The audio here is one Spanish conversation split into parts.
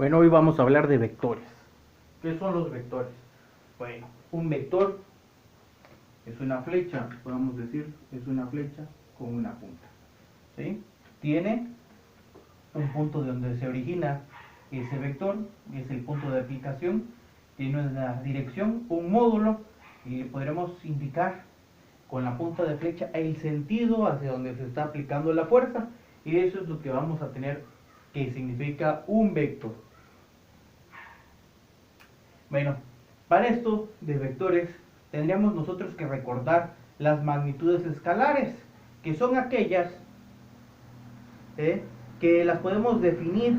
Bueno, hoy vamos a hablar de vectores. ¿Qué son los vectores? Bueno, un vector es una flecha, podemos decir, es una flecha con una punta. ¿Sí? Tiene un punto de donde se origina ese vector, es el punto de aplicación, tiene una dirección, un módulo, y podremos indicar con la punta de flecha el sentido hacia donde se está aplicando la fuerza, y eso es lo que vamos a tener, que significa un vector. Bueno, para esto de vectores tendríamos nosotros que recordar las magnitudes escalares, que son aquellas que las podemos definir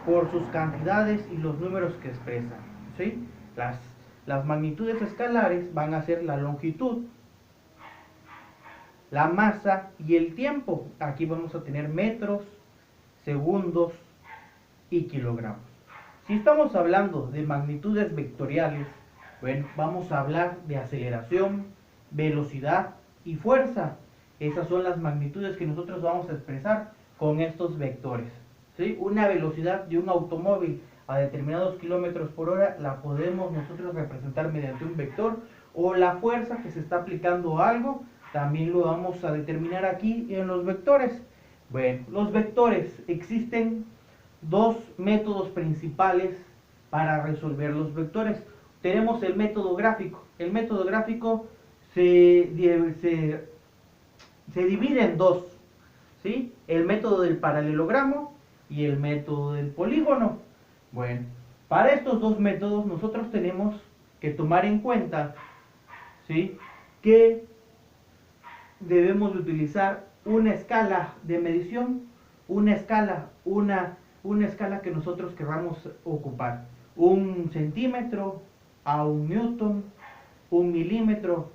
por sus cantidades y los números que expresan. ¿Sí? Las magnitudes escalares van a ser la longitud, la masa y el tiempo. Aquí vamos a tener metros, segundos y kilogramos. Si estamos hablando de magnitudes vectoriales, bueno, vamos a hablar de aceleración, velocidad y fuerza. Esas son las magnitudes que nosotros vamos a expresar con estos vectores. ¿Sí? Una velocidad de un automóvil a determinados kilómetros por hora la podemos nosotros representar mediante un vector, o la fuerza que se está aplicando a algo también lo vamos a determinar aquí en los vectores. Bueno, los vectores, existen dos métodos principales para resolver los vectores. Tenemos el método gráfico. El método gráfico se divide en dos, ¿sí? El método del paralelogramo y el método del polígono. Bueno, para estos dos métodos nosotros tenemos que tomar en cuenta, ¿sí?, que debemos de utilizar una escala de medición, una escala que nosotros queramos ocupar. Un centímetro a un newton, un milímetro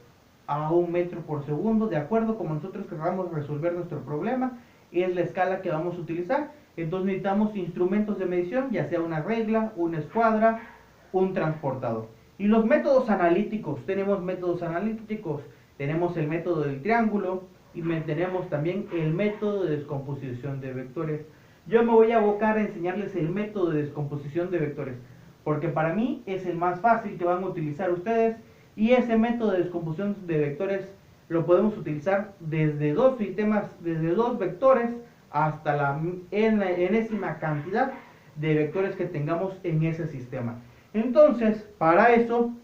a un metro por segundo, de acuerdo como nosotros queramos resolver nuestro problema, es la escala que vamos a utilizar. Entonces necesitamos instrumentos de medición, ya sea una regla, una escuadra, un transportador. Y los métodos analíticos, tenemos el método del triángulo y tenemos también el método de descomposición de vectores. Yo me voy a abocar a enseñarles el método de descomposición de vectores, porque para mí es el más fácil que van a utilizar ustedes, y ese método de descomposición de vectores lo podemos utilizar desde dos sistemas, desde dos vectores hasta la enésima cantidad de vectores que tengamos en ese sistema. Entonces, para eso,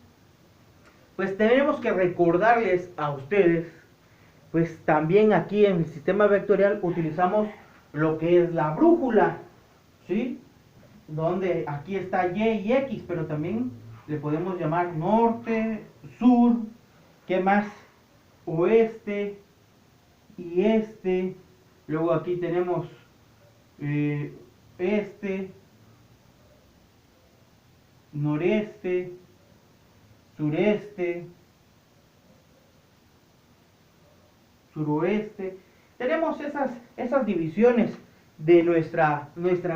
pues tenemos que recordarles a ustedes, pues también aquí en el sistema vectorial utilizamos lo que es la brújula, ¿sí? Donde aquí está Y y X, pero también le podemos llamar norte, sur, ¿qué más? Oeste y este. Luego aquí tenemos este, noreste, sureste, suroeste. Tenemos esas divisiones de nuestra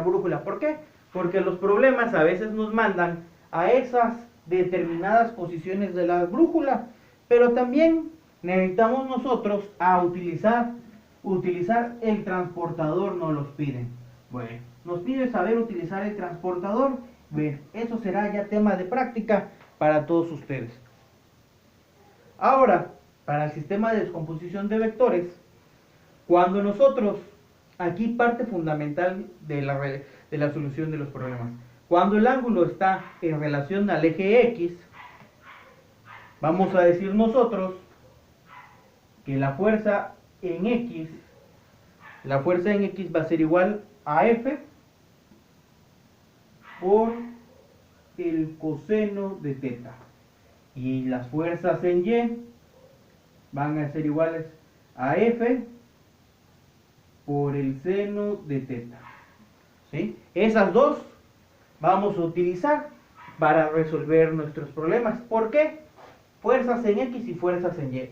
brújula. ¿Por qué? Porque los problemas a veces nos mandan a esas determinadas posiciones de la brújula, pero también necesitamos nosotros a utilizar el transportador, nos los piden. Bueno, nos pide saber utilizar el transportador. Bueno, eso será ya tema de práctica para todos ustedes. Ahora, para el sistema de descomposición de vectores, cuando nosotros, aquí parte fundamental de la solución de los problemas, cuando el ángulo está en relación al eje X, vamos a decir nosotros que la fuerza en X va a ser igual a F por el coseno de teta, y las fuerzas en Y van a ser iguales a F por el seno de teta. ¿Sí? Esas dos vamos a utilizar para resolver nuestros problemas. ¿Por qué? Fuerzas en X y fuerzas en Y.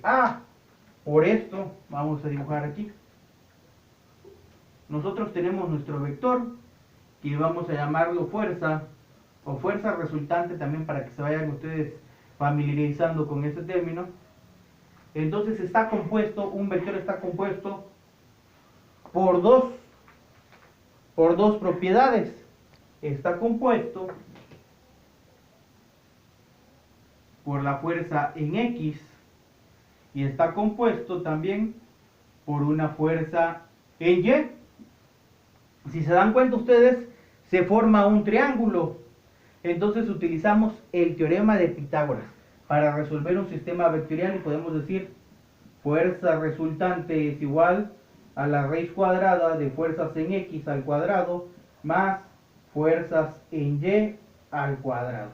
Por esto vamos a dibujar aquí. Nosotros tenemos nuestro vector, que vamos a llamarlo fuerza, o fuerza resultante también, para que se vayan ustedes familiarizando con este término. Entonces un vector está compuesto por dos propiedades. está compuesto por la fuerza en X y está compuesto también por una fuerza en Y. Si se dan cuenta ustedes, se forma un triángulo. Entonces utilizamos el teorema de Pitágoras para resolver un sistema vectorial y podemos decir fuerza resultante es igual a la raíz cuadrada de fuerzas en X al cuadrado más fuerzas en Y al cuadrado.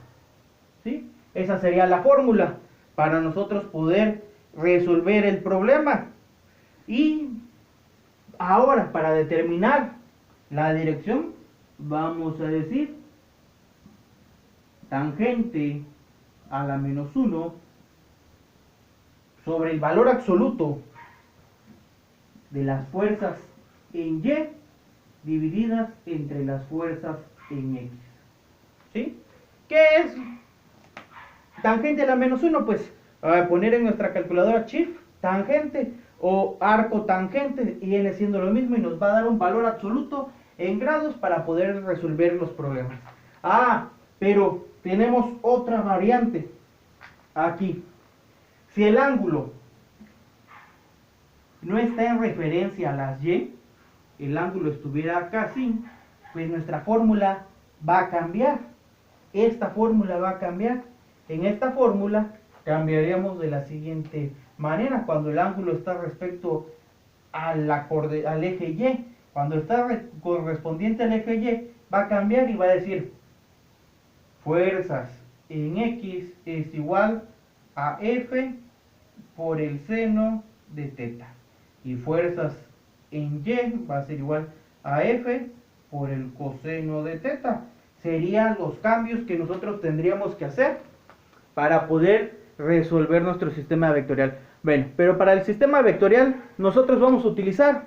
¿Sí? Esa sería la fórmula para nosotros poder resolver el problema. Y ahora, para determinar la dirección, vamos a decir tangente a la menos 1 sobre el valor absoluto de las fuerzas en Y divididas entre las fuerzas en X. ¿Sí? ¿Qué es tangente a la menos 1? Pues a poner en nuestra calculadora Shift tangente o arco tangente y viene siendo lo mismo y nos va a dar un valor absoluto en grados para poder resolver los problemas. Pero tenemos otra variante aquí. Si el ángulo no está en referencia a las Y, el ángulo estuviera acá así, pues nuestra fórmula va a cambiar. Esta fórmula va a cambiar. En esta fórmula cambiaríamos de la siguiente manera. Cuando el ángulo está respecto al eje Y, cuando está correspondiente al eje Y, va a cambiar y va a decir fuerzas en X es igual a F por el seno de teta. Y fuerzas en Y va a ser igual a F por el coseno de teta. Serían los cambios que nosotros tendríamos que hacer para poder resolver nuestro sistema vectorial. Bueno, pero para el sistema vectorial nosotros vamos a utilizar,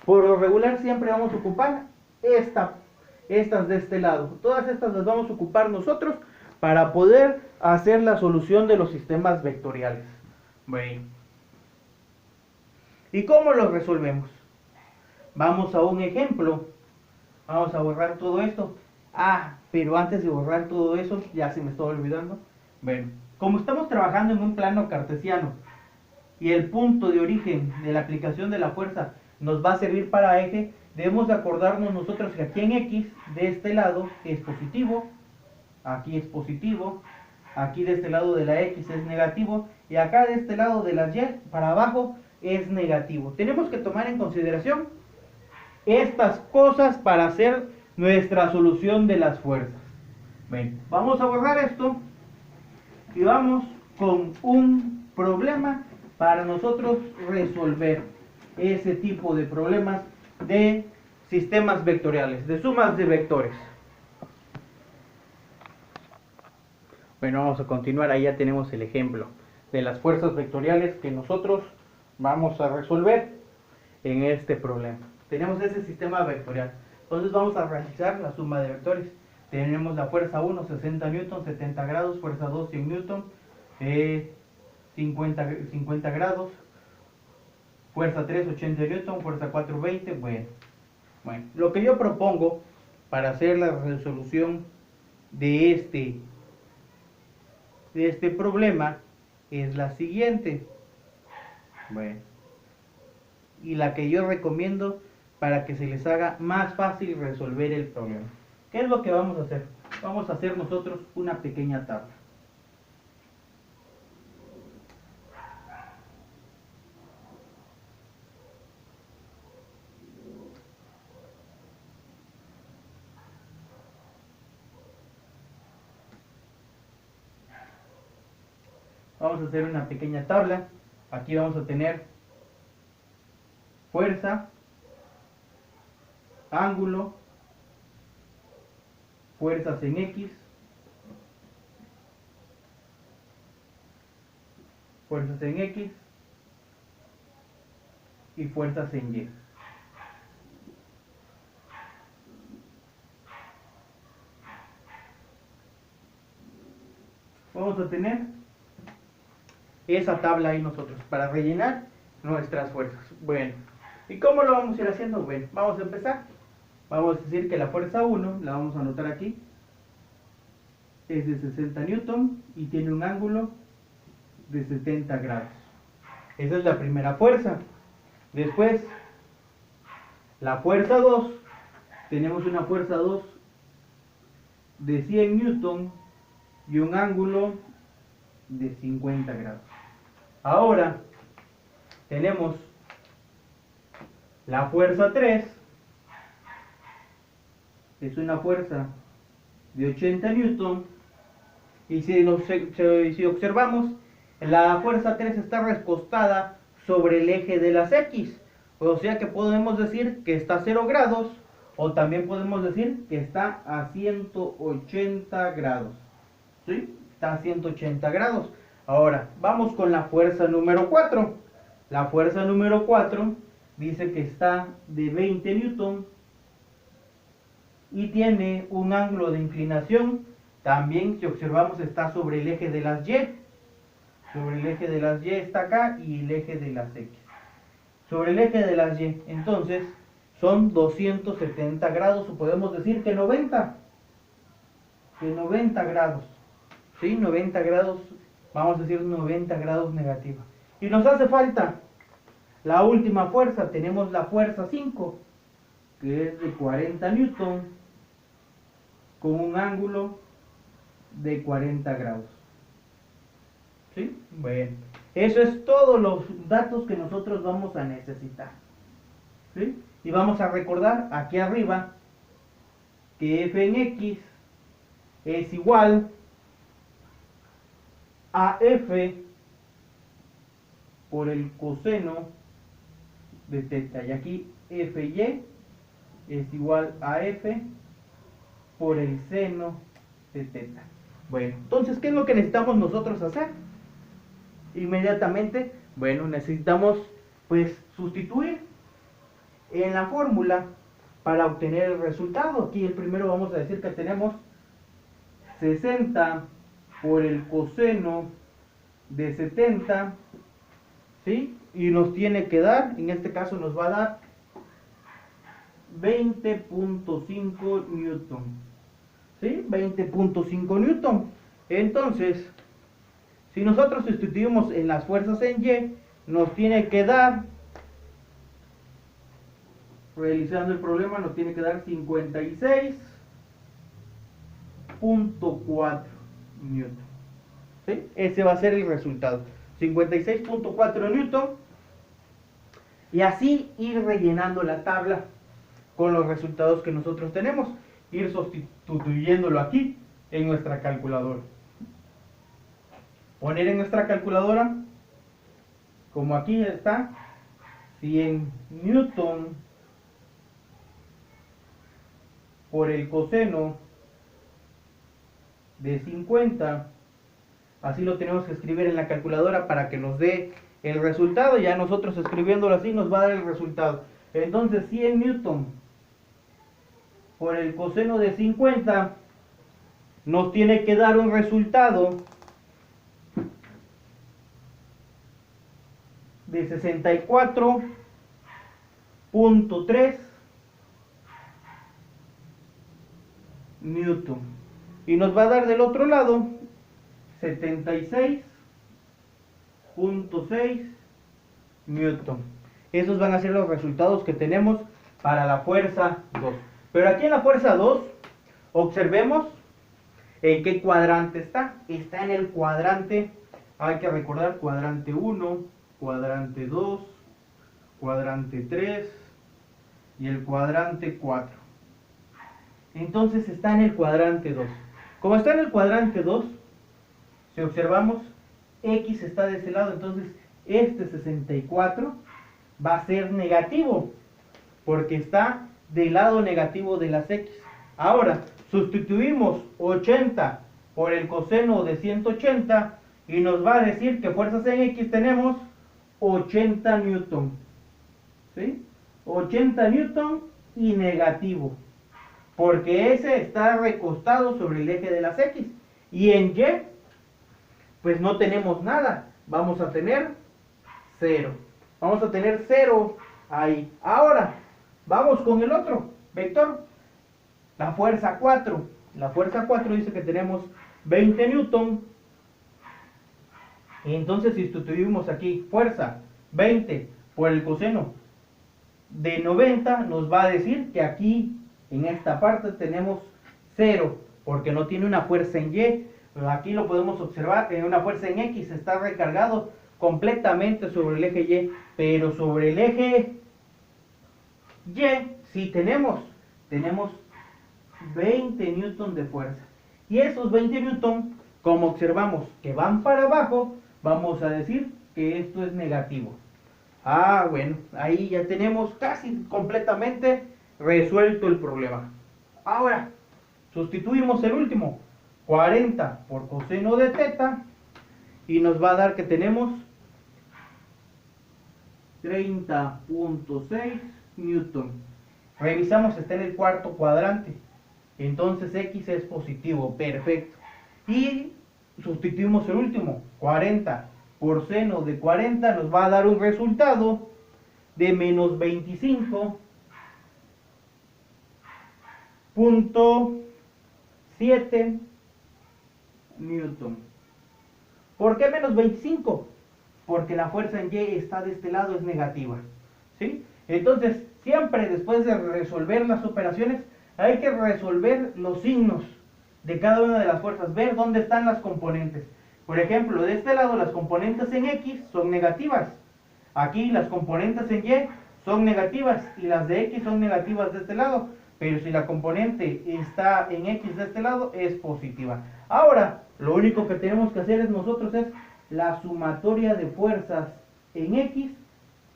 por lo regular siempre vamos a ocupar estas de este lado. Todas estas las vamos a ocupar nosotros para poder hacer la solución de los sistemas vectoriales. Bueno. ¿Y cómo los resolvemos? Vamos a un ejemplo. Vamos a borrar todo esto. Pero antes de borrar todo eso, ya se me estaba olvidando. Bueno, como estamos trabajando en un plano cartesiano y el punto de origen de la aplicación de la fuerza nos va a servir para eje, debemos de acordarnos nosotros que aquí en X, de este lado, es positivo, aquí es positivo, aquí de este lado de la X es negativo, y acá de este lado de las Y, para abajo, es negativo. Tenemos que tomar en consideración estas cosas para hacer nuestra solución de las fuerzas. Bien, vamos a borrar esto y vamos con un problema para nosotros resolver ese tipo de problemas de sistemas vectoriales, de sumas de vectores. Bueno, vamos a continuar. Ahí ya tenemos el ejemplo de las fuerzas vectoriales que nosotros vamos a resolver en este problema. Tenemos ese sistema vectorial. Entonces vamos a realizar la suma de vectores. Tenemos la fuerza 1, 60 newton, 70 grados, fuerza 2, 100 newton, 50 grados, fuerza 3, 80 newton, fuerza 4, 20. Bueno, lo que yo propongo para hacer la resolución de este problema es la siguiente. Bueno, y la que yo recomiendo para que se les haga más fácil resolver el problema. ¿Qué es lo que vamos a hacer? Vamos a hacer nosotros una pequeña tabla. Vamos a hacer una pequeña tabla. Aquí vamos a tener fuerza, ángulo, fuerzas en X, fuerzas en X y fuerzas en Y. Vamos a tener esa tabla ahí nosotros para rellenar nuestras fuerzas. Bueno, ¿y cómo lo vamos a ir haciendo? Bueno, vamos a empezar. Vamos a decir que la fuerza 1, la vamos a anotar aquí, es de 60 newton y tiene un ángulo de 70 grados. Esa es la primera fuerza. Después, la fuerza 2, tenemos una fuerza 2 de 100 newton y un ángulo de 50 grados. Ahora, tenemos la fuerza 3, es una fuerza de 80 newton y si observamos, la fuerza 3 está recostada sobre el eje de las X, o sea que podemos decir que está a 0 grados o también podemos decir que está a 180 grados. ¿Sí? Está a 180 grados. Ahora, vamos con la fuerza número 4. La fuerza número 4 dice que está de 20 newton y tiene un ángulo de inclinación. También, si observamos, está sobre el eje de las Y. Sobre el eje de las Y está acá y el eje de las X. Sobre el eje de las Y, entonces, son 270 grados, o podemos decir que 90. Que 90 grados. ¿Sí? 90 grados, vamos a decir 90 grados negativa. Y nos hace falta la última fuerza, tenemos la fuerza 5, que es de 40 newton, con un ángulo de 40 grados. ¿Sí? Bueno, eso es todos los datos que nosotros vamos a necesitar. ¿Sí? Y vamos a recordar aquí arriba que f en x es igual a f por el coseno de teta. Y aquí fy es igual a f por el seno de teta. Bueno, entonces, ¿qué es lo que necesitamos nosotros hacer? Inmediatamente, bueno, necesitamos pues sustituir en la fórmula para obtener el resultado. Aquí el primero vamos a decir que tenemos 60 por el coseno de 70, ¿sí? Y nos tiene que dar, en este caso nos va a dar 20.5 newton, ¿sí? 20.5 newton. Entonces, si nosotros sustituimos en las fuerzas en Y, nos tiene que dar, realizando el problema, nos tiene que dar 56.4 newton. ¿Sí? Ese va a ser el resultado. 56.4 newton. Y así ir rellenando la tabla con los resultados que nosotros tenemos. Ir sustituyéndolo aquí en nuestra calculadora. Poner en nuestra calculadora, como aquí está, 100 newton por el coseno de 50. Así lo tenemos que escribir en la calculadora para que nos dé el resultado. Ya nosotros escribiéndolo así nos va a dar el resultado. Entonces 100 newton por el coseno de 50 nos tiene que dar un resultado de 64.3 newton. Y nos va a dar del otro lado 76.6 newton. Esos van a ser los resultados que tenemos para la fuerza 2. Pero aquí en la fuerza 2, observemos en qué cuadrante está. Está en el cuadrante, hay que recordar, cuadrante 1, cuadrante 2, cuadrante 3 y el cuadrante 4. Entonces está en el cuadrante 2. Como está en el cuadrante 2, si observamos, X está de ese lado, entonces este 64 va a ser negativo, porque está del lado negativo de las X. Ahora, sustituimos 80 por el coseno de 180 y nos va a decir que fuerzas en X tenemos 80 newton. ¿Sí? 80 newton y negativo, porque ese está recostado sobre el eje de las X. Y en Y, pues no tenemos nada, vamos a tener 0. Vamos a tener 0 ahí. Ahora, vamos con el otro. vector. La fuerza 4. La fuerza 4 dice que tenemos 20 newton. Entonces si sustituimos aquí fuerza 20 por el coseno de 90, nos va a decir que aquí en esta parte tenemos 0, porque no tiene una fuerza en Y. Aquí lo podemos observar, en una fuerza en X está recargado completamente sobre el eje Y, pero sobre el eje Y sí tenemos 20 newton de fuerza. Y esos 20 newton, como observamos que van para abajo, vamos a decir que esto es negativo. Ah, bueno, ahí ya tenemos casi completamente resuelto el problema. Ahora, sustituimos el último, 40 por coseno de teta, y nos va a dar que tenemos 30.6 newton. Revisamos, está en el cuarto cuadrante. Entonces X es positivo, perfecto. Y sustituimos el último, 40 por seno de 40, nos va a dar un resultado de menos 25.7 newton. ¿Por qué menos 25? Porque la fuerza en Y está de este lado, es negativa. ¿Sí? Entonces, siempre después de resolver las operaciones, hay que resolver los signos de cada una de las fuerzas, ver dónde están las componentes. Por ejemplo, de este lado las componentes en X son negativas. Aquí las componentes en Y son negativas y las de X son negativas de este lado. Pero si la componente está en X de este lado, es positiva. Ahora, lo único que tenemos que hacer nosotros es la sumatoria de fuerzas en X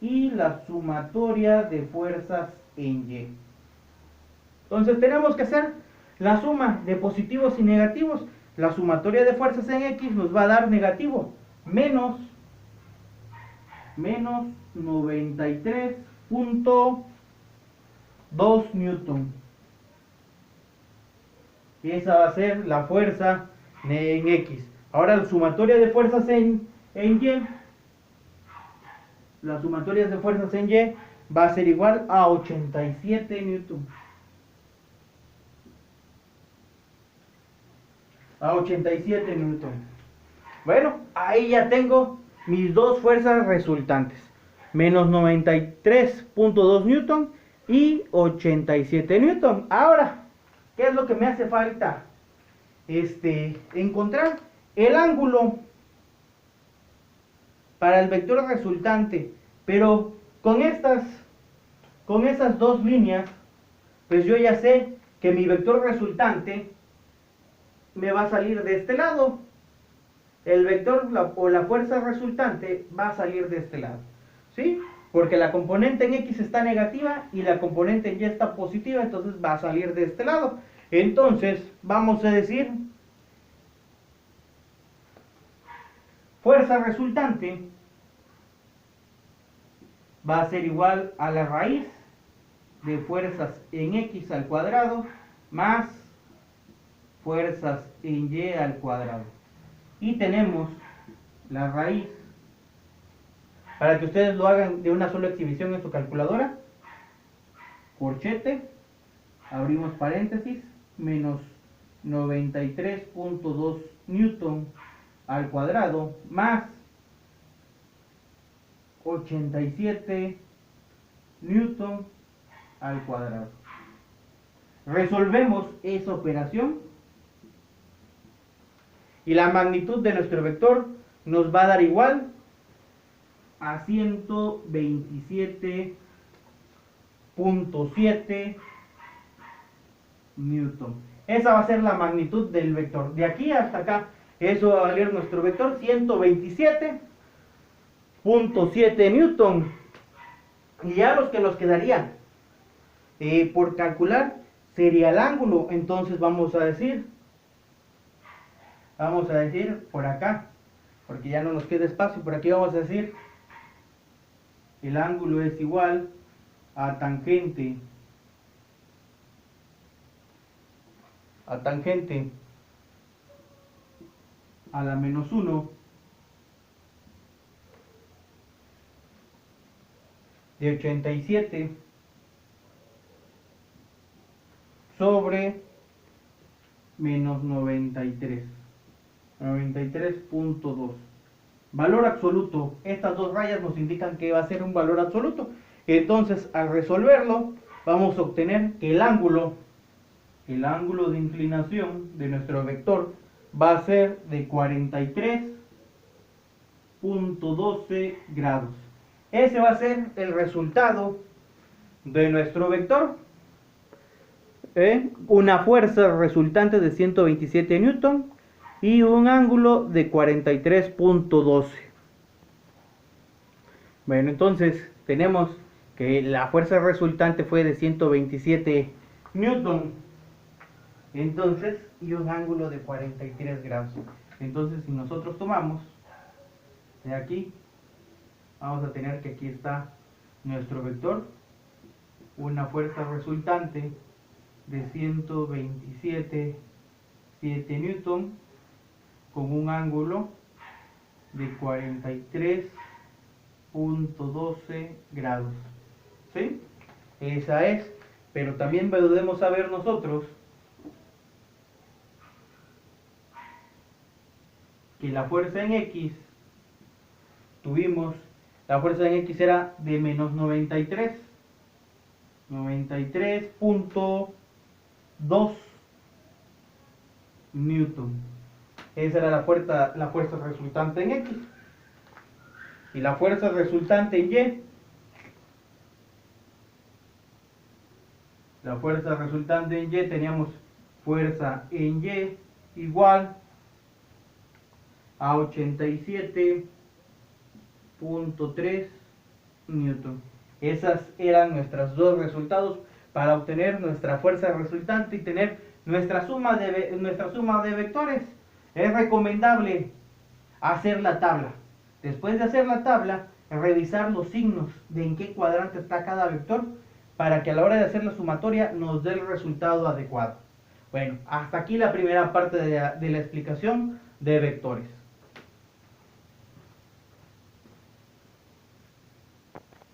y la sumatoria de fuerzas en Y. Entonces tenemos que hacer la suma de positivos y negativos. La sumatoria de fuerzas en X nos va a dar negativo, menos 93.2 newton. Y esa va a ser la fuerza en X. Ahora la sumatoria de fuerzas en Y, las sumatorias de fuerzas en Y va a ser igual a 87 newton. A 87 newton. Bueno, ahí ya tengo mis dos fuerzas resultantes. Menos 93.2 newton y 87 newton. Ahora, ¿qué es lo que me hace falta? Encontrar el ángulo para el vector resultante. Pero con esas dos líneas, pues yo ya sé que mi vector resultante me va a salir de este lado. El vector o la fuerza resultante va a salir de este lado. ¿Sí? Porque la componente en X está negativa y la componente en Y está positiva, entonces va a salir de este lado. Entonces, vamos a decir, fuerza resultante va a ser igual a la raíz de fuerzas en X al cuadrado más fuerzas en Y al cuadrado. Y tenemos la raíz, para que ustedes lo hagan de una sola exhibición en su calculadora, corchete, abrimos paréntesis, menos 93.2 newton al cuadrado más 87 newton al cuadrado. Resolvemos esa operación y la magnitud de nuestro vector nos va a dar igual a 127.7 newton. Esa va a ser la magnitud del vector. De aquí hasta acá, eso va a valer nuestro vector 127.7 newton. Y ya los que nos quedarían por calcular sería el ángulo. Entonces vamos a decir por acá, porque ya no nos queda espacio, por aquí vamos a decir el ángulo es igual a tangente a la menos 1 de 87 sobre menos 93. 93.2. Valor absoluto. Estas dos rayas nos indican que va a ser un valor absoluto. Entonces, al resolverlo, vamos a obtener que el ángulo de inclinación de nuestro vector va a ser de 43.12 grados. Ese va a ser el resultado de nuestro vector. Una fuerza resultante de 127 newton y un ángulo de 43.12. Bueno, entonces tenemos que la fuerza resultante fue de 127 newton, entonces, y un ángulo de 43 grados. Entonces, si nosotros tomamos de aquí, vamos a tener que aquí está nuestro vector, una fuerza resultante de 127 newton con un ángulo de 43.12 grados. ¿Sí? Esa es. Pero también podemos saber nosotros que la fuerza en X, la fuerza en X era de menos 93.2 newton. Esa era la fuerza resultante en X. Y la fuerza resultante en Y, teníamos fuerza en Y igual a 87.3 newton. Esas eran nuestros dos resultados para obtener nuestra fuerza resultante y tener nuestra suma de vectores. Es recomendable hacer la tabla. Después de hacer la tabla, revisar los signos de en qué cuadrante está cada vector para que a la hora de hacer la sumatoria nos dé el resultado adecuado. Bueno, hasta aquí la primera parte de la explicación de vectores.